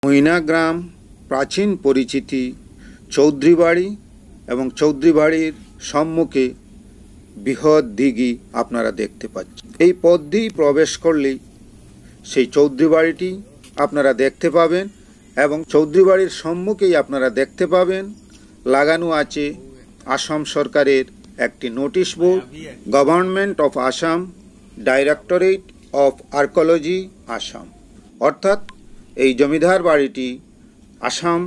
মইনা গ্রাম প্রাচীন পরিচিতি চৌধুরী বাড়ি এবং চৌধুরী বাড়ির সম্মুখে বৃহৎ দিঘি আপনারা দেখতে পাচ্ছেন। এই পথ দিয়ে প্রবেশ করলেই সেই চৌধুরী বাড়িটি আপনারা দেখতে পাবেন এবং চৌধুরী বাড়ির সম্মুখেই আপনারা দেখতে পাবেন লাগানো আছে আসাম সরকারের একটি notice board, government of Assam, directorate of archaeology Assam. অর্থাৎ এই জমিদার বাড়িটি আসাম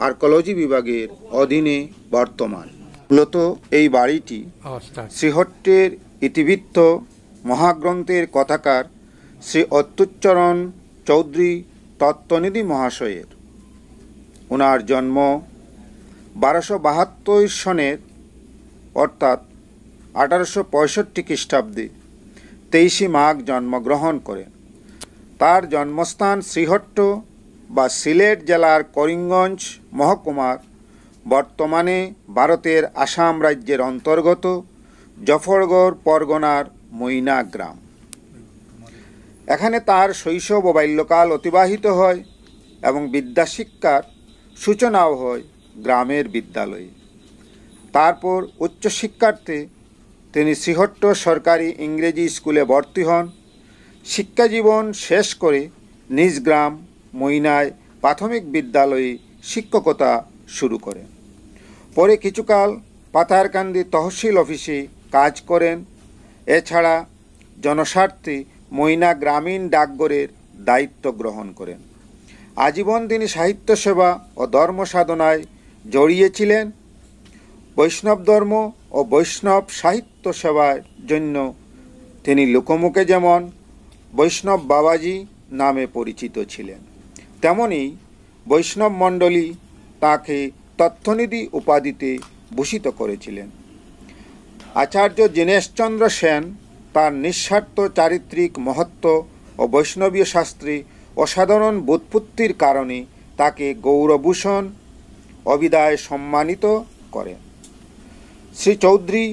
আর্কোলজি বিভাগের অধীনে বর্তমান। মূলত এই বাড়িটি শ্রীহট্টের ইতিবৃত্ত মহাগ্রন্থের কথাকার শ্রী অত্যুচ্চরণ চৌধুরী তত্ত্বনিধি মহাশয়ের। ওনার জন্ম 1272 সনের অর্থাৎ 1865 খ্রিস্টাব্দে 23 মাঘ জন্মগ্রহণ করেন। তার জন্মস্থান শ্রীহট্ট বা সিলেট জেলার করিমগঞ্জ মহকুমার, বর্তমানে ভারতের আসাম রাজ্যের অন্তর্গত জফরগড় পরগনার মইনা গ্রাম। এখানে তার শৈশব ও বাল্যকাল অতিবাহিত হয় এবং বিদ্যাশিক্ষার সূচনাও হয় গ্রামের বিদ্যালয়ে। তারপর উচ্চশিক্ষার্থে তিনি শ্রীহট্ট সরকারি ইংরেজি স্কুলে ভর্তি হন। শিক্ষাজীবন শেষ করে নিজ গ্রাম মইনায় প্রাথমিক বিদ্যালয়ে শিক্ষকতা শুরু করেন। পরে কিছুকাল পাতারকান্দি তহসিল অফিসে কাজ করেন। এছাড়া জনস্বার্থে মইনা গ্রামীণ ডাকঘরের দায়িত্ব গ্রহণ করেন। আজীবন তিনি সাহিত্য সেবা ও ধর্ম সাধনায় জড়িয়েছিলেন। বৈষ্ণব ধর্ম ও বৈষ্ণব সাহিত্য সেবার জন্য তিনি লোকমুখে যেমন বৈষ্ণব বাবাজি নামে পরিচিত ছিলেন, তেমনি বৈষ্ণব মণ্ডলী তাকে তত্ত্বনিধি উপাধিতে ভূষিত করেছিলেন। আচার্য দীনেশচন্দ্র সেন তার নিঃস্বার্থ চারিত্রিক মহত্ব ও বৈষ্ণবীয় শাস্ত্রে অসাধারণ বোধপূর্তির কারণে তাকে গৌরভূষণ অবিদায় সম্মানিত করেন। শ্রী চৌধুরী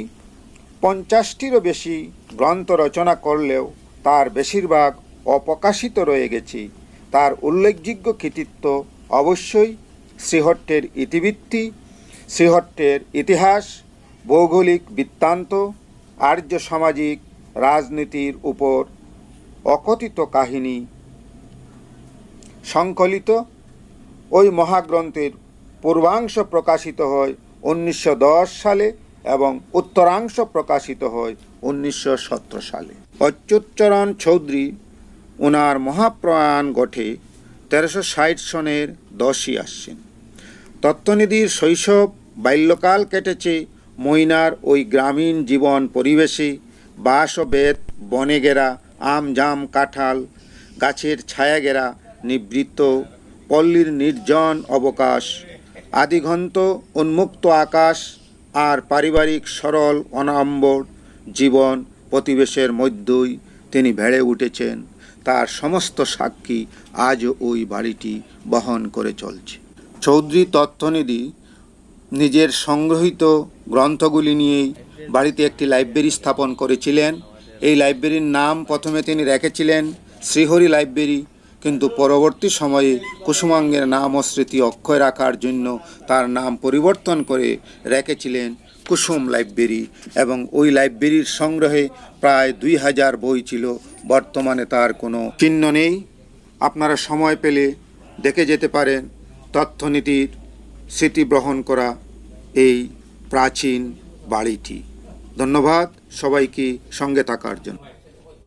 50টিরও বেশি গ্রন্থ রচনা করলেও তার বেশিরভাগ অপ্রকাশিত রয়ে গেছে। তার উল্লেখযোগ্য কৃতিত্ব অবশ্যই শ্রীহট্টের ইতিবৃত্তি, শ্রীহট্টের ইতিহাস, ভৌগোলিক বৃত্তান্ত, আর্য সামাজিক রাজনীতির উপর অকথিত কাহিনী সংকলিত। ওই মহাগ্রন্থের পূর্বাংশ প্রকাশিত হয় 1910 সালে এবং উত্তরাংশ প্রকাশিত হয় 1917 সালে। অচ্যুতচরণ চৌধুরী ওনার মহাপ্রয়াণ ঘটে 1360 সনের 10ই আশ্বিন। তত্ত্বনিধির শৈশব বাল্যকাল কেটেছে মইনার ওই গ্রামীণ জীবন পরিবেশে। বাঁশ ও বেত, বনে ঘেরা আম জাম কাঁঠাল গাছের ছায়া ঘেরা নিবৃত্ত পল্লীর নির্জন অবকাশ, আদিঘন্ত উন্মুক্ত আকাশ আর পারিবারিক সরল অনাড়ম্বর জীবন পরিবেশের মধ্যেই তিনি বেড়ে উঠেছেন। তার সমস্ত সাক্ষী আজও ওই বাড়িটি বহন করে চলছে। চৌধুরী তত্ত্বনিধি নিজের সংগ্রহীত গ্রন্থগুলি নিয়েই বাড়িতে একটি লাইব্রেরি স্থাপন করেছিলেন। এই লাইব্রেরির নাম প্রথমে তিনি রেখেছিলেন শ্রীহরি লাইব্রেরি, কিন্তু পরবর্তী সময়ে কুসুমাঙ্গের নাম ও স্মৃতি অক্ষয় রাখার জন্য তার নাম পরিবর্তন করে রেখেছিলেন কুসুম লাইব্রেরি এবং ওই লাইব্রেরির সংগ্রহে প্রায় 2000 বই ছিল। বর্তমানে তার কোনো চিহ্ন নেই। আপনারা সময় পেলে দেখে যেতে পারেন তত্ত্বনিধির স্মৃতি বহন করা এই প্রাচীন বাড়িটি। ধন্যবাদ সবাইকে সঙ্গে থাকার জন্য।